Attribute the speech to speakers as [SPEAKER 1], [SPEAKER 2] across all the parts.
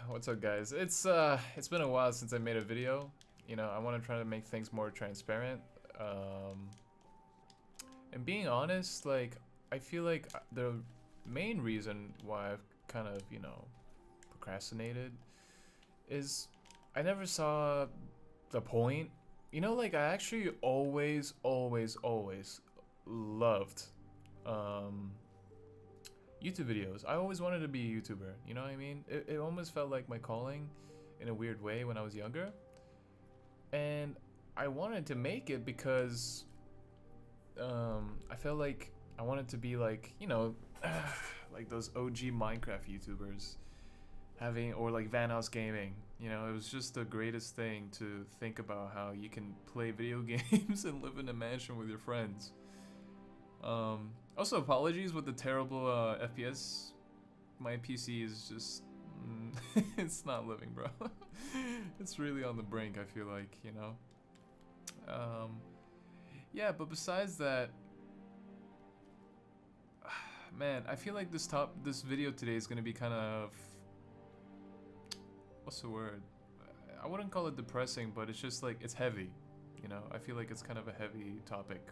[SPEAKER 1] What's up, guys? It's been a while since I made a video. You know, I want to try to make things more transparent. Um, and being honest, like I feel like the main reason why I've kind of, procrastinated is I never saw the point. You know, like I actually always loved um YouTube videos. I always wanted to be a YouTuber, you know what I mean? It almost felt like my calling in a weird way when I was younger. And I wanted to make it because I felt like I wanted to be like, like those OG Minecraft YouTubers having, or like Van House Gaming. You know, it was just the greatest thing to think about how you can play video games and live in a mansion with your friends. Also, apologies with the terrible FPS. My PC is just. It's not living, bro. It's really on the brink, I feel like, you know? Um, yeah, but besides that, man, I feel like this video today is gonna be kind of. What's the word? I wouldn't call it depressing, but it's just like, it's heavy. You know, I feel like it's kind of a heavy topic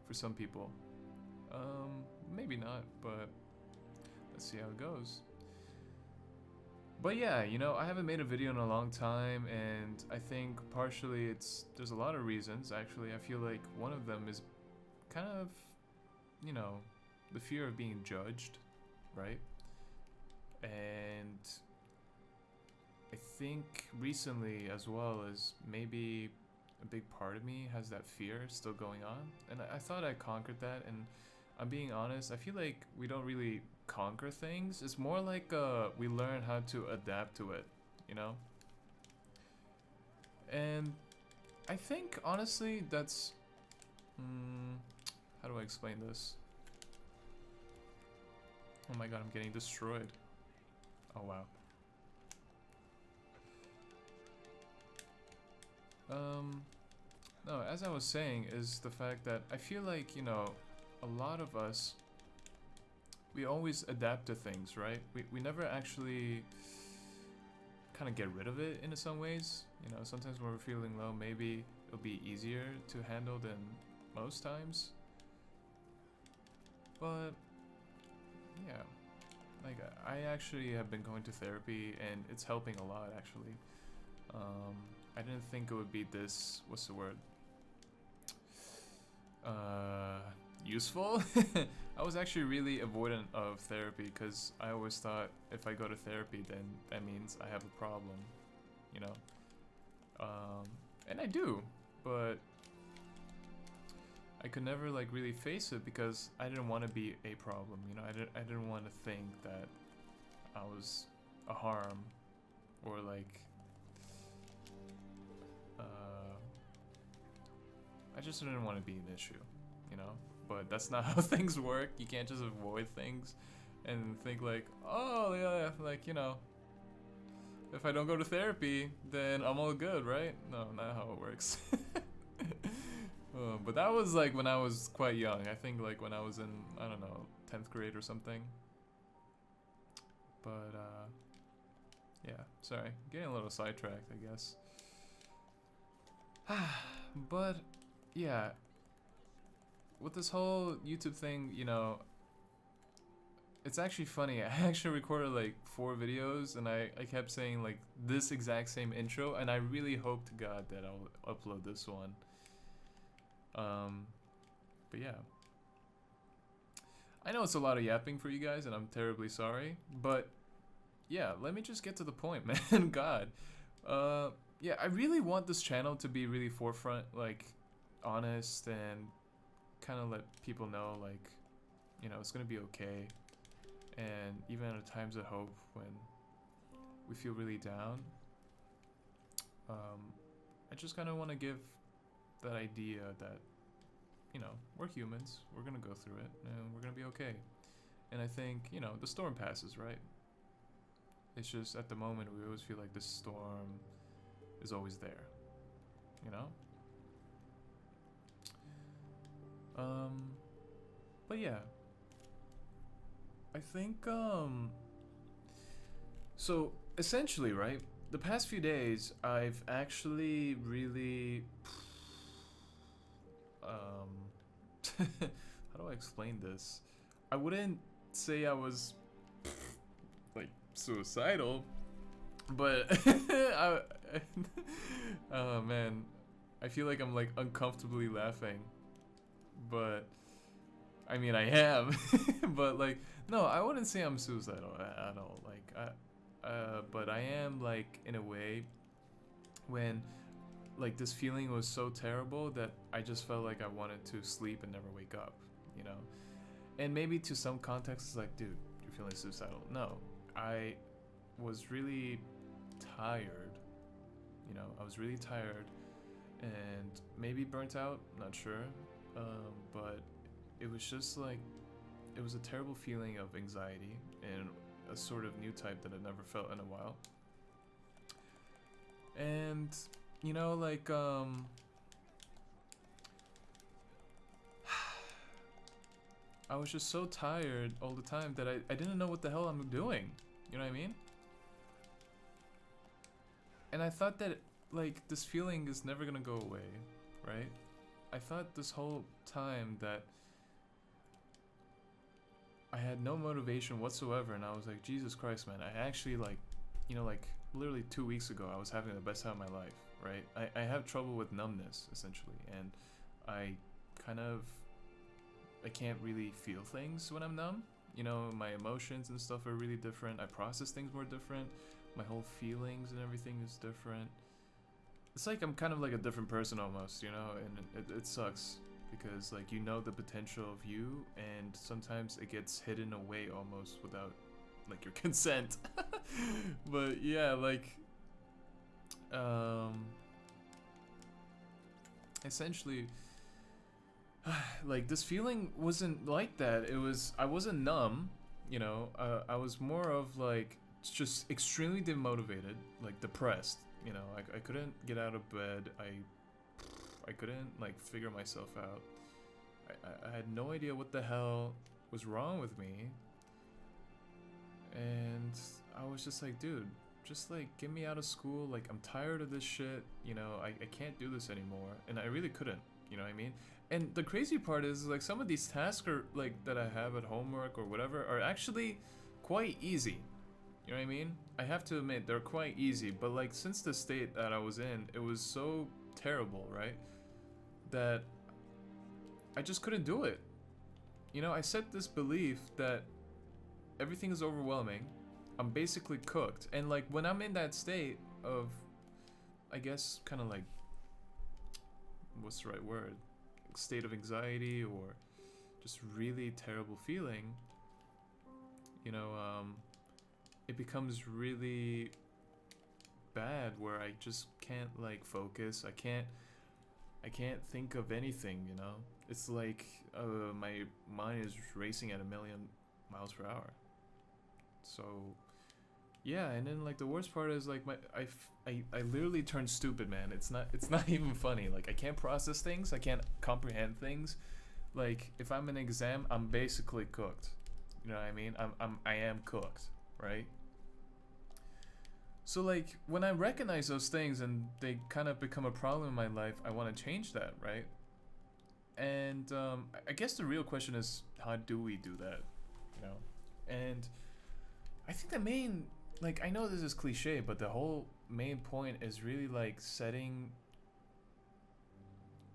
[SPEAKER 1] for some people. Maybe not, but let's see how it goes. But yeah, you know, I haven't made a video in a long time, and I think partially there's a lot of reasons, actually. I feel like one of them is kind of, you know, the fear of being judged, right? And I think recently, as well as maybe a big part of me has that fear still going on. And I thought I conquered that, and I'm being honest, I feel like we don't really conquer things. It's more like we learn how to adapt to it, you know? And I think, honestly, that's... how do I explain this? Oh my god, I'm getting destroyed. Oh wow. No, as I was saying, is the fact that I feel like, you know, a lot of us, we always adapt to things, right? We never actually kind of get rid of it in some ways. You know, sometimes when we're feeling low, maybe it'll be easier to handle than most times. But, yeah. Like, I actually have been going to therapy, and it's helping a lot, actually. I didn't think it would be this, what's the word? Useful? I was actually really avoidant of therapy because I always thought if I go to therapy, then that means I have a problem, you know? And I do, but I could never like really face it because I didn't want to be a problem, you know? I didn't want to think that I was a harm or like I just didn't want to be an issue, you know? But that's not how things work. You can't just avoid things and think like, oh yeah, like, you know, if I don't go to therapy, then I'm all good, right? No, not how it works. But that was like when I was quite young. I think like when I was in, I don't know, 10th grade or something. But yeah, sorry, getting a little sidetracked, I guess. But yeah, with this whole YouTube thing, you know, it's actually funny. I actually recorded like 4 videos, and I kept saying like this exact same intro, and I really hope to God that I'll upload this one. But yeah. I know it's a lot of yapping for you guys, and I'm terribly sorry, but yeah, let me just get to the point, man. God. Yeah, I really want this channel to be really forefront, like, honest, and kind of let people know, like, you know, it's gonna be okay. And even at times of hope when we feel really down, I just kind of want to give that idea that, you know, we're humans, we're gonna go through it, and we're gonna be okay. And I think, you know, the storm passes, right? It's just at the moment we always feel like this storm is always there, you know? But yeah, I think, so essentially, right? The past few days, I've actually really, how do I explain this? I wouldn't say I was like suicidal, but oh man, I feel like I'm like uncomfortably laughing, but I mean I am, but like no, I wouldn't say I'm suicidal at all. Like but I am like in a way when like this feeling was so terrible that I just felt like I wanted to sleep and never wake up, you know. And maybe to some context it's like, dude, you're feeling suicidal. No, I was really tired, you know. I was really tired and maybe burnt out, not sure, but it was just like it was a terrible feeling of anxiety and a sort of new type that I'd never felt in a while. And you know, like I was just so tired all the time that I didn't know what the hell I'm doing. You know what I mean? And I thought that like this feeling is never gonna go away, right? I thought this whole time that I had no motivation whatsoever, and I was like, Jesus Christ, man, I actually like, you know, like literally 2 weeks ago, I was having the best time of my life, right? I have trouble with numbness, essentially, and I kind of, I can't really feel things when I'm numb. You know, my emotions and stuff are really different. I process things more different. My whole feelings and everything is different. It's like I'm kind of like a different person almost, you know, and it sucks because like you know the potential of you, and sometimes it gets hidden away almost without like your consent. But yeah, like essentially like this feeling wasn't like that. It was, I wasn't numb, you know. I was more of like just extremely demotivated, like depressed, you know. I couldn't get out of bed. I couldn't like figure myself out. I had no idea what the hell was wrong with me, and I was just like, dude, just like get me out of school. Like I'm tired of this shit, you know. I can't do this anymore, and I really couldn't, you know what I mean. And the crazy part is like some of these tasks are like that I have at homework or whatever are actually quite easy. You know what I mean? I have to admit they're quite easy, but like since the state that I was in, it was so terrible, right? That I just couldn't do it. You know, I set this belief that everything is overwhelming. I'm basically cooked. And like when I'm in that state of, I guess kind of like, what's the right word? State of anxiety or just really terrible feeling, you know, it becomes really bad where I just can't like focus. I can't think of anything, you know. It's like my mind is racing at 1,000,000 miles per hour. So yeah, and then like the worst part is like I literally turned stupid, man. It's not even funny. Like I can't process things. I can't comprehend things. Like if I'm in an exam, I'm basically cooked. You know what I mean? I am cooked, right? So like when I recognize those things and they kind of become a problem in my life, I want to change that, right? And I guess the real question is, how do we do that? You know? And I think the main, like, I know this is cliche, but the whole main point is really like setting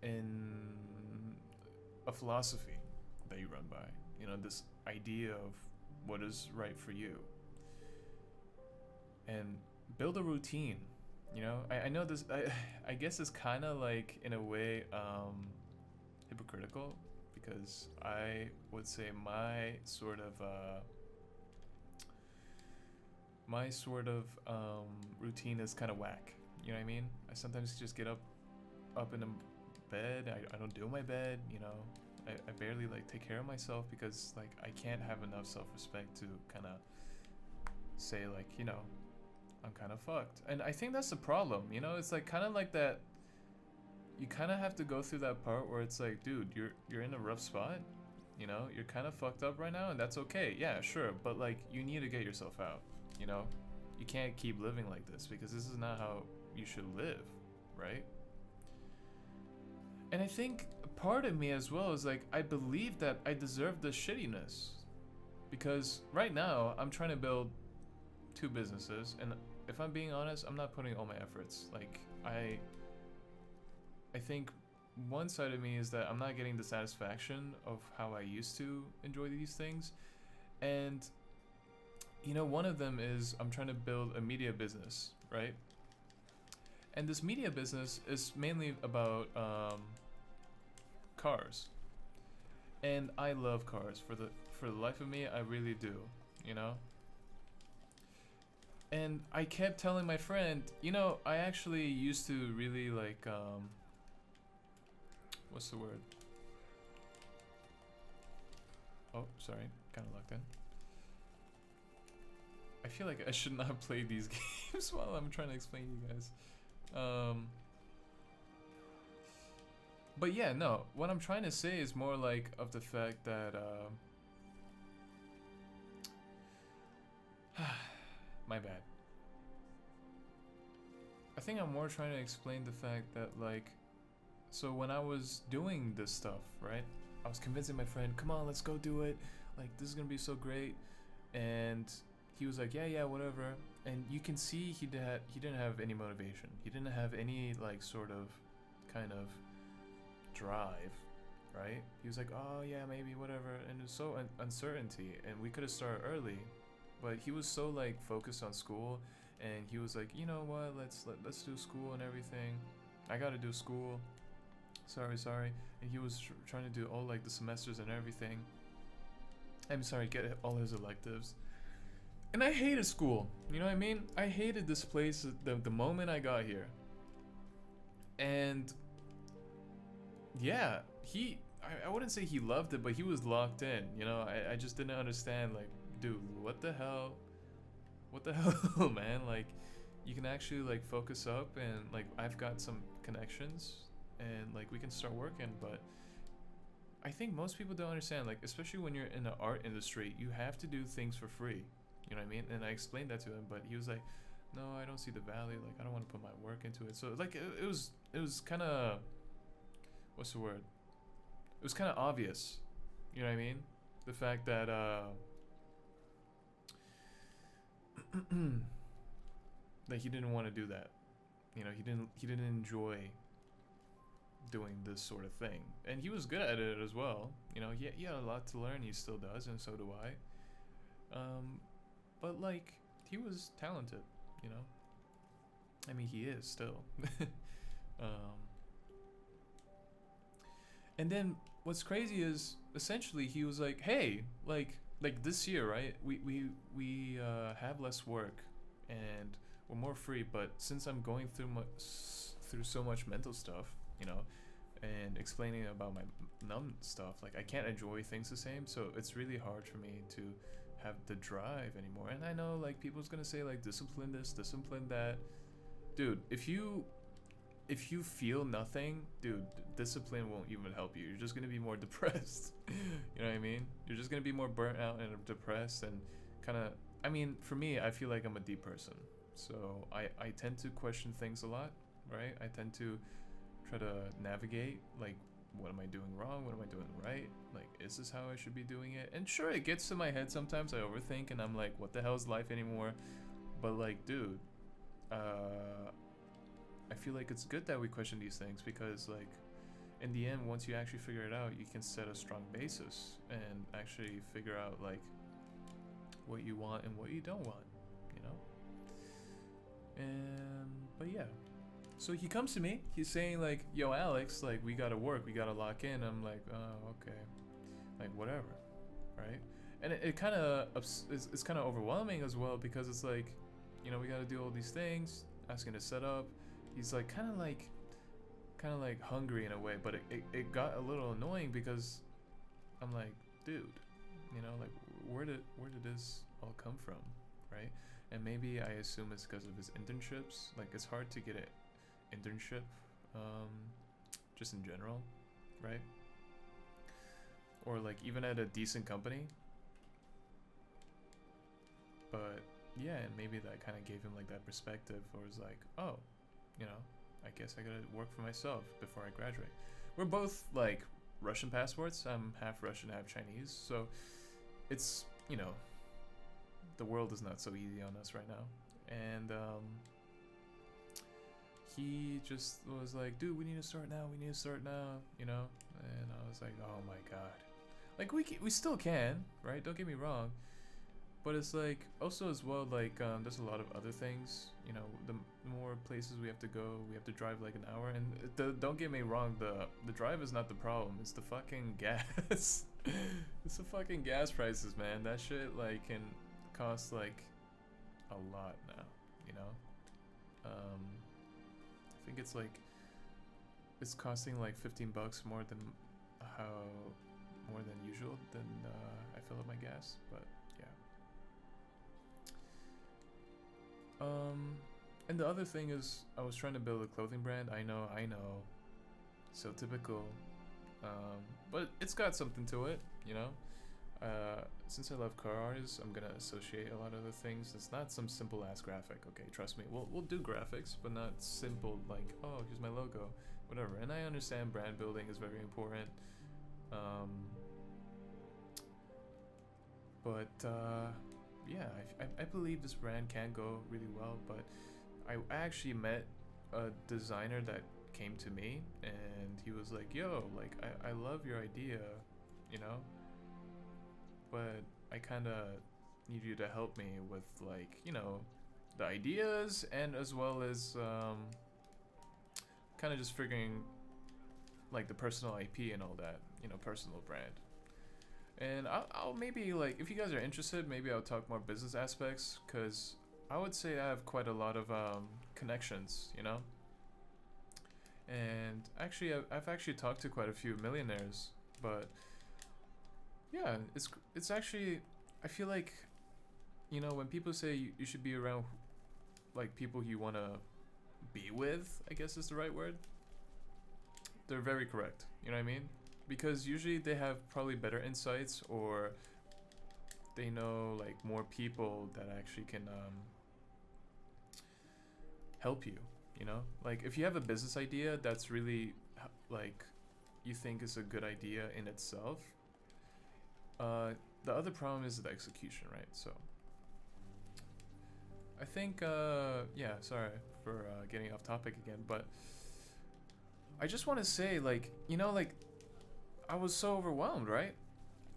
[SPEAKER 1] in a philosophy that you run by. You know, this idea of what is right for you. And build a routine. You know, I know this, I guess it's kind of like, in a way, hypocritical, because I would say my sort of routine is kind of whack. You know what I mean? I sometimes just get up in the bed. I don't do my bed, you know. I barely like take care of myself because like I can't have enough self-respect to kind of say like, you know, I'm kind of fucked. And I think that's the problem, you know. It's like kind of like that, you kind of have to go through that part where it's like, dude, you're in a rough spot, you know. You're kind of fucked up right now, and that's okay. Yeah, sure, but like you need to get yourself out, you know. you can't keep living like this because this is not how you should live, right? And I think part of me as well is like, I believe that I deserve this shittiness. Because right now, I'm trying to build 2 businesses, and if I'm being honest, I'm not putting all my efforts. Like, I think one side of me is that I'm not getting the satisfaction of how I used to enjoy these things. And, you know, one of them is I'm trying to build a media business, right? And this media business is mainly about cars. And I love cars. For the life of me, I really do, you know? And I kept telling my friend, you know, I actually used to really like, what's the word? Oh, sorry, kind of locked in. I feel like I should not play these games while I'm trying to explain to you guys. But yeah, no, what I'm trying to say is more like of the fact that, my bad. I think I'm more trying to explain the fact that, like, so when I was doing this stuff, right, I was convincing my friend, come on, let's go do it, like, this is gonna be so great. And he was like, yeah, whatever. And you can see he didn't have any motivation. He didn't have any, like, sort of kind of drive, right? He was like, oh yeah, maybe, whatever. And it was so uncertainty, and we could have started early, but he was so like focused on school, and he was like, you know what, let's do school and everything. I gotta do school, sorry. And he was trying to do all like the semesters and everything. I'm sorry, get all his electives. And I hated school, you know what I mean? I hated this place the moment I got here. And yeah, I wouldn't say he loved it, but he was locked in, you know? I just didn't understand, like, dude, what the hell, man? Like, you can actually like focus up, and like I've got some connections, and like we can start working. But I think most people don't understand, like, especially when you're in the art industry, you have to do things for free, you know what I mean? And I explained that to him, but he was like, no, I don't see the value, like I don't want to put my work into it. So like it was kind of, what's the word, it was kind of obvious, you know what I mean? The fact that that he didn't want to do that. You know, he didn't enjoy doing this sort of thing, and he was good at it as well. You know, he had a lot to learn. He still does, and so do I. But like, he was talented. You know, I mean, he is still. And then what's crazy is essentially he was like, hey, like this year, right? We have less work, and we're more free. But since I'm going through so much mental stuff, you know, and explaining about my numb stuff, like I can't enjoy things the same. So it's really hard for me to have the drive anymore. And I know like people's gonna say like discipline this, discipline that. Dude, if you feel nothing, dude, discipline won't even help you. You're just gonna be more depressed. You know what I mean? You're just gonna be more burnt out and depressed, and kind of. I mean, for me, I feel like I'm a deep person, so I tend to question things a lot, right? I tend to try to navigate, like, what am I doing wrong? What am I doing right? Like, is this how I should be doing it? And sure, it gets to my head sometimes. I overthink, and I'm like, what the hell is life anymore? But like, dude, I feel like it's good that we question these things, because like in the end, once you actually figure it out, you can set a strong basis and actually figure out like what you want and what you don't want, you know? And but yeah, so he comes to me, he's saying like, yo Alex, like we gotta work, we gotta lock in. I'm like, oh, okay, like whatever, right? And it kind of it's kind of overwhelming as well, because it's like, you know, we gotta do all these things, asking to set up. He's like kind of like hungry in a way, but it got a little annoying, because I'm like, dude, you know, like where did this all come from, right? And maybe I assume it's because of his internships. Like it's hard to get an internship, just in general, right? Or like even at a decent company. But yeah, and maybe that kind of gave him like that perspective, or was like, oh, you know, I guess I gotta work for myself before I graduate. We're both like Russian passports. I'm half Russian, half Chinese, so it's, you know, the world is not so easy on us right now. And he just was like, dude, we need to start now. We need to start now, you know. And I was like, oh my god, like we still can, right? Don't get me wrong. But it's like also as well, like there's a lot of other things, you know. The more places we have to go, we have to drive like an hour. And don't get me wrong, the drive is not the problem. It's the fucking gas. It's the fucking gas prices, man. That shit like can cost like a lot now, you know. I think it's like it's costing like 15 bucks more than usual than I fill up my gas, but yeah. And the other thing is, I was trying to build a clothing brand. I know, so typical. But it's got something to it, you know. Since I love car artists, I'm gonna associate a lot of the things. It's not some simple ass graphic. Okay, trust me. We'll do graphics, but not simple like, oh, here's my logo, whatever. And I understand brand building is very important. But yeah, I believe this brand can go really well. But I actually met a designer that came to me, and he was like, yo, like I love your idea, you know, but I kind of need you to help me with, like, you know, the ideas, and as well as kind of just figuring like the personal IP and all that, you know, personal brand. And I'll maybe, like, if you guys are interested, maybe I'll talk more business aspects, because I would say I have quite a lot of connections, you know. And actually, I've actually talked to quite a few millionaires, but yeah, it's actually, I feel like, you know, when people say you should be around like people you want to be with, I guess is the right word, they're very correct. You know what I mean? Because usually they have probably better insights, or they know like more people that actually can help you, you know. Like if you have a business idea that's really like you think is a good idea in itself, the other problem is the execution, right? So I think yeah, sorry for getting off topic again, but I just want to say, like, you know, like, I was so overwhelmed, right?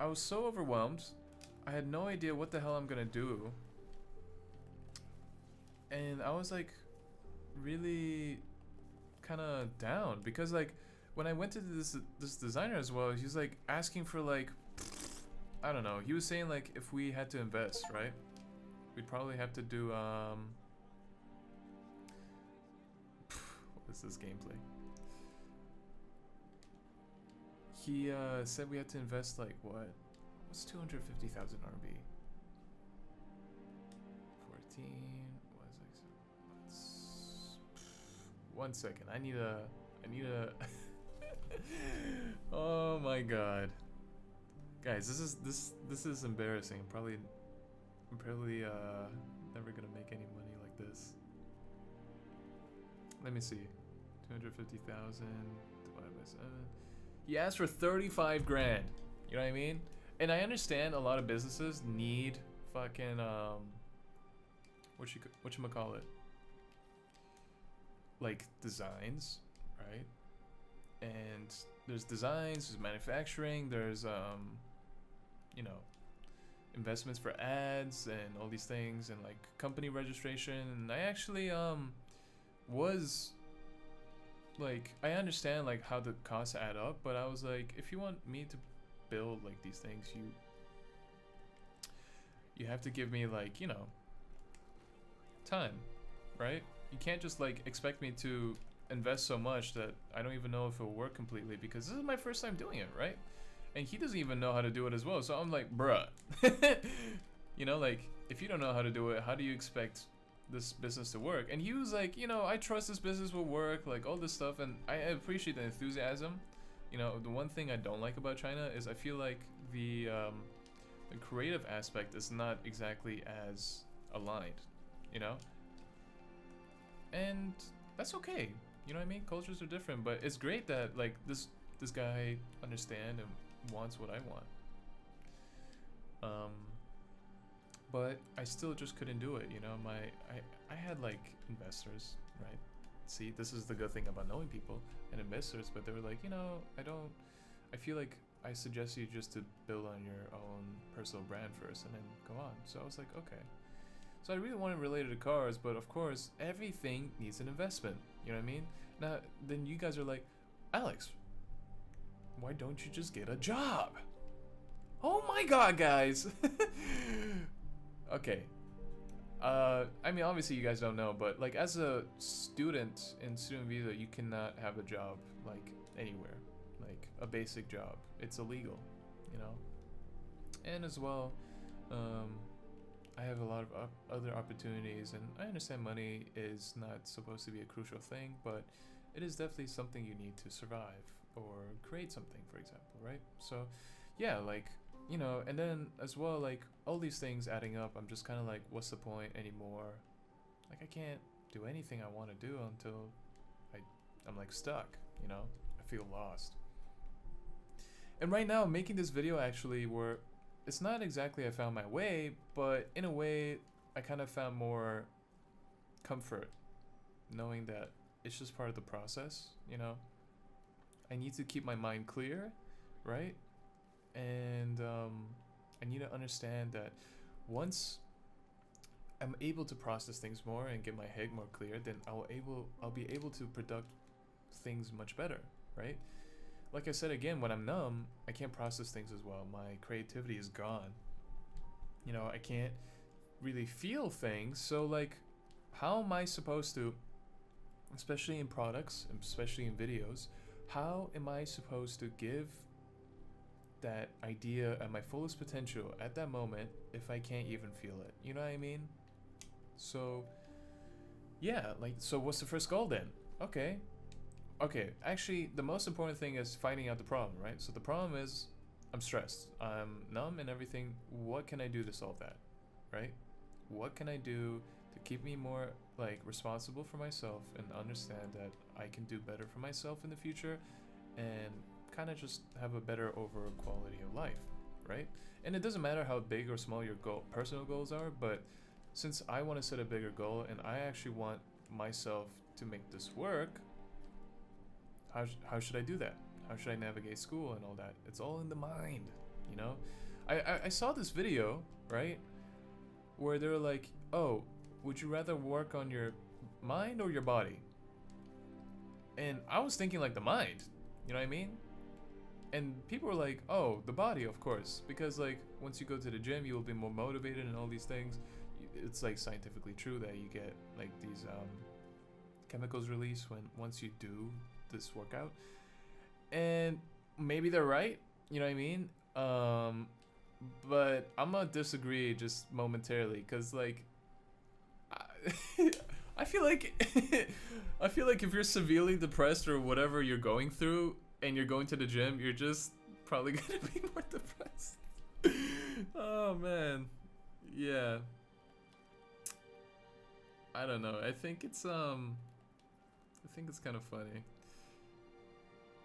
[SPEAKER 1] I was so overwhelmed. I had no idea what the hell I'm gonna do. And I was like really kind of down, because like when I went to this designer as well, he was like asking for like, I don't know, he was saying like if we had to invest, right? We'd probably have to do what is this gameplay? He said we had to invest like what? What's 250,000 RMB? 14. What is it? 1 second. I need a. Oh my god, guys, this is embarrassing. I'm probably never gonna make any money like this. Let me see. 250,000 divided by 7. He asked for 35 grand. You know what I mean? And I understand a lot of businesses need fucking whatchamacallit, like designs, right? And there's designs, there's manufacturing, there's you know, investments for ads and all these things, and like company registration. And I actually was like, I understand like how the costs add up, but I was like, if you want me to build like these things, you have to give me like, you know, time, right? You can't just like expect me to invest so much that I don't even know if it'll work completely, because this is my first time doing it, right? And he doesn't even know how to do it as well. So I'm like, bruh, you know, like if you don't know how to do it, how do you expect this business to work? And he was like, you know, I trust this business will work, like all this stuff. And I appreciate the enthusiasm. You know, the one thing I don't like about China is I feel like the creative aspect is not exactly as aligned, you know? And that's okay. You know what I mean? Cultures are different, but it's great that like this guy understand and wants what I want. Um, but I still just couldn't do it. You know, I had like investors, right? See, this is the good thing about knowing people and investors, but they were like, you know, I feel like I suggest you just to build on your own personal brand first and then go on. So I was like, okay. So I really wanted related to cars, but of course, everything needs an investment. You know what I mean? Now, then you guys are like, Alex, why don't you just get a job? Oh my god, guys. Okay. I mean, obviously you guys don't know, but like as a student in student visa, you cannot have a job like anywhere, like a basic job. It's illegal, you know. And as well, I have a lot of other opportunities, and I understand money is not supposed to be a crucial thing, but it is definitely something you need to survive or create something, for example, right? So, yeah, like, you know, and then as well, like, all these things adding up, I'm just kind of like, what's the point anymore? Like, I can't do anything I want to do until I'm like stuck, you know? I feel lost. And right now, I'm making this video actually where it's not exactly I found my way, but in a way, I kind of found more comfort knowing that it's just part of the process, you know? I need to keep my mind clear, right? And I need to understand that once I'm able to process things more and get my head more clear, then I'll be able to product things much better, right? Like I said again, when I'm numb, I can't process things as well. My creativity is gone. You know, I can't really feel things. So like, how am I supposed to, especially in products, especially in videos, how am I supposed to give that idea at my fullest potential at that moment if I can't even feel it? You know what I mean? So yeah, like, so what's the first goal then? Okay, actually the most important thing is finding out the problem, right? So the problem is I'm stressed, I'm numb and everything. What can I do to solve that, right? What can I do to keep me more like responsible for myself and understand that I can do better for myself in the future and kind of just have a better overall quality of life, right? And it doesn't matter how big or small your personal goals are, but since I want to set a bigger goal and I actually want myself to make this work, how should I do that? How should I navigate school and all that? It's all in the mind, you know? I saw this video, right? Where they're like, oh, would you rather work on your mind or your body? And I was thinking like the mind, you know what I mean? And people were like, oh, the body, of course. Because like, once you go to the gym, you will be more motivated and all these things. It's like scientifically true that you get like these chemicals released once you do this workout. And maybe they're right, you know what I mean? But I'm gonna disagree just momentarily, cause like, I feel like, I feel like if you're severely depressed or whatever you're going through, and you're going to the gym, you're just probably gonna be more depressed. Oh man, yeah. I don't know. I think it's kind of funny.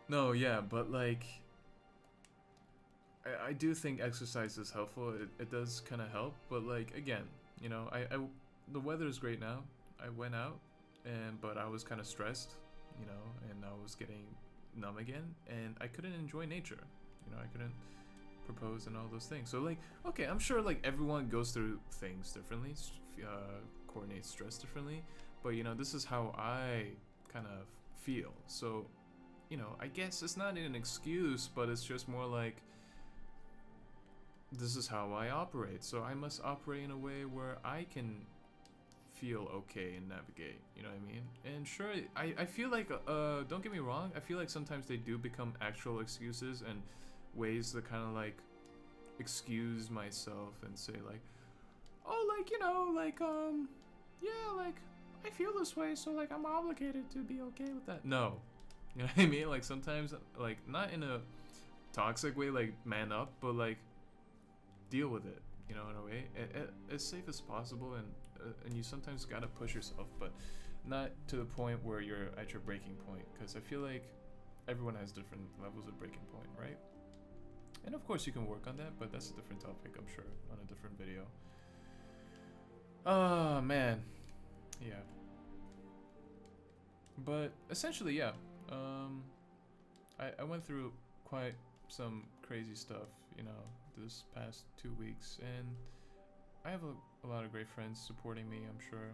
[SPEAKER 1] No, yeah, but like, I do think exercise is helpful. It does kind of help, but like again, you know, the weather is great now. I went out, but I was kind of stressed, you know, and I was getting numb again, and I couldn't enjoy nature. You know, I couldn't propose and all those things. So like, okay, I'm sure like everyone goes through things differently, coordinates stress differently, but you know, this is how I kind of feel. So, you know, I guess it's not an excuse, but it's just more like, this is how I operate. So I must operate in a way where I can feel okay and navigate, you know what I mean? And sure, I feel like, don't get me wrong, I feel like sometimes they do become actual excuses and ways to kind of like excuse myself and say like, oh, like, you know, like, yeah, like, I feel this way, so like I'm obligated to be okay with that. No, you know what I mean? Like sometimes, like, not in a toxic way, like man up, but like deal with it, you know, in a way, as safe as possible, and you sometimes gotta push yourself, but not to the point where you're at your breaking point, because I feel like everyone has different levels of breaking point, right? And of course you can work on that, but that's a different topic, I'm sure, on a different video. Oh man, yeah. But essentially, yeah. I went through quite some crazy stuff, you know, this past 2 weeks, and I have a lot of great friends supporting me, I'm sure.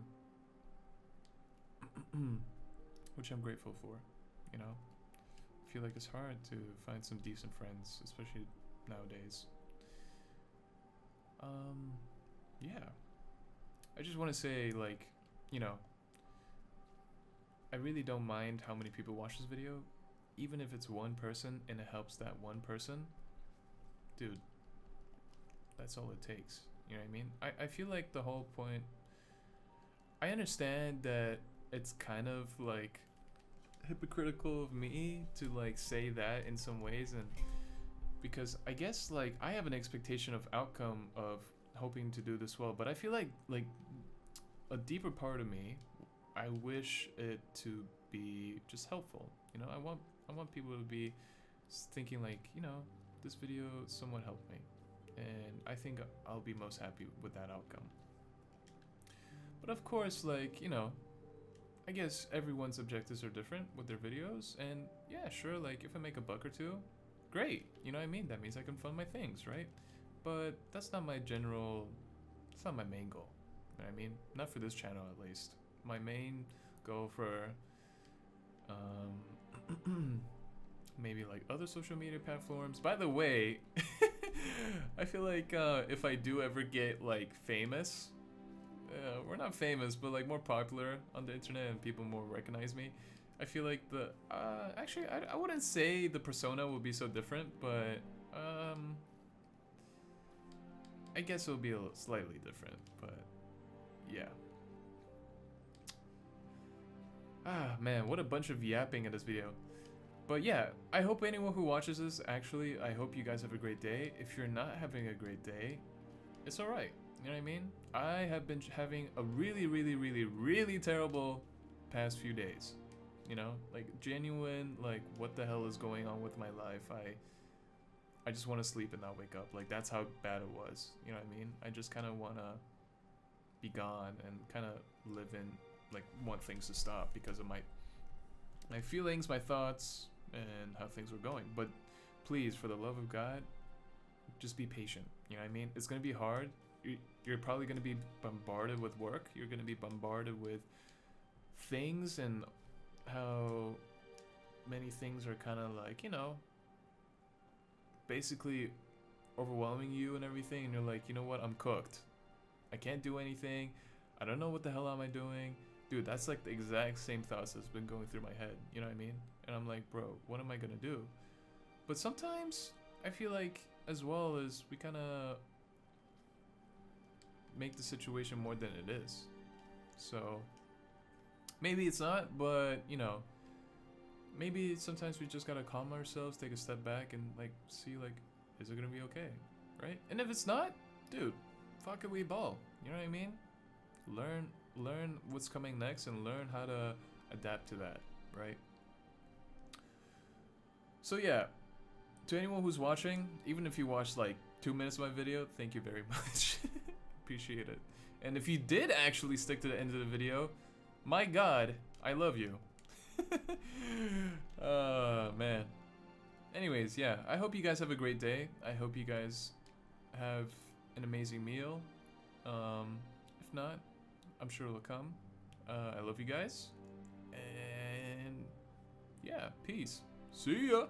[SPEAKER 1] Which I'm grateful for, you know. I feel like it's hard to find some decent friends, especially nowadays. Yeah. I just want to say, like, you know, I really don't mind how many people watch this video, even if it's one person and it helps that one person. Dude, that's all it takes. You know what I mean? I feel like the whole point, I understand that it's kind of like hypocritical of me to like say that in some ways, and because I guess like I have an expectation of outcome of hoping to do this well, but I feel like a deeper part of me, I wish it to be just helpful. You know, I want people to be thinking like, you know, this video somewhat helped me, and I think I'll be most happy with that outcome. But of course, like, you know, I guess everyone's objectives are different with their videos, and yeah, sure, like if I make a buck or two, great, you know what I mean? That means I can fund my things, right? But that's not my general, it's not my main goal, you know what I mean? Not for this channel at least. My main goal for maybe like other social media platforms. By the way, I feel like if I do ever get like famous, we're not famous, but like more popular on the internet and people more recognize me, I feel like the actually I wouldn't say the persona will be so different, but I guess it'll be a little slightly different, but yeah. Ah man, what a bunch of yapping in this video. But yeah, I hope anyone who watches this, actually, I hope you guys have a great day. If you're not having a great day, it's alright. You know what I mean? I have been having a really terrible past few days. You know? Like, genuine, like, what the hell is going on with my life? I just want to sleep and not wake up. Like, that's how bad it was. You know what I mean? I just kind of want to be gone and kind of live in, like, want things to stop because of my feelings, my thoughts, and how things were going. But please, for the love of God, just be patient. You know what I mean? It's going to be hard. You're probably going to be bombarded with work. You're going to be bombarded with things, and how many things are kind of like, you know, basically overwhelming you and everything. And you're like, you know what? I'm cooked. I can't do anything. I don't know what the hell am I doing. Dude, that's like the exact same thoughts that's been going through my head. You know what I mean? And I'm like, bro, what am I going to do? But sometimes I feel like, as well as we kind of make the situation more than it is. So maybe it's not, but you know, maybe sometimes we just gotta calm ourselves, take a step back, and like see like, is it gonna be okay, right? And if it's not, dude, fuck it, we ball. You know what I mean? Learn what's coming next and learn how to adapt to that, right? So yeah, to anyone who's watching, even if you watched like 2 minutes of my video, thank you very much. Appreciate it. And if you did actually stick to the end of the video, my God, I love you. Man. Anyways, yeah, I hope you guys have a great day. I hope you guys have an amazing meal. If not, I'm sure it'll come. I love you guys. And yeah, peace. See ya.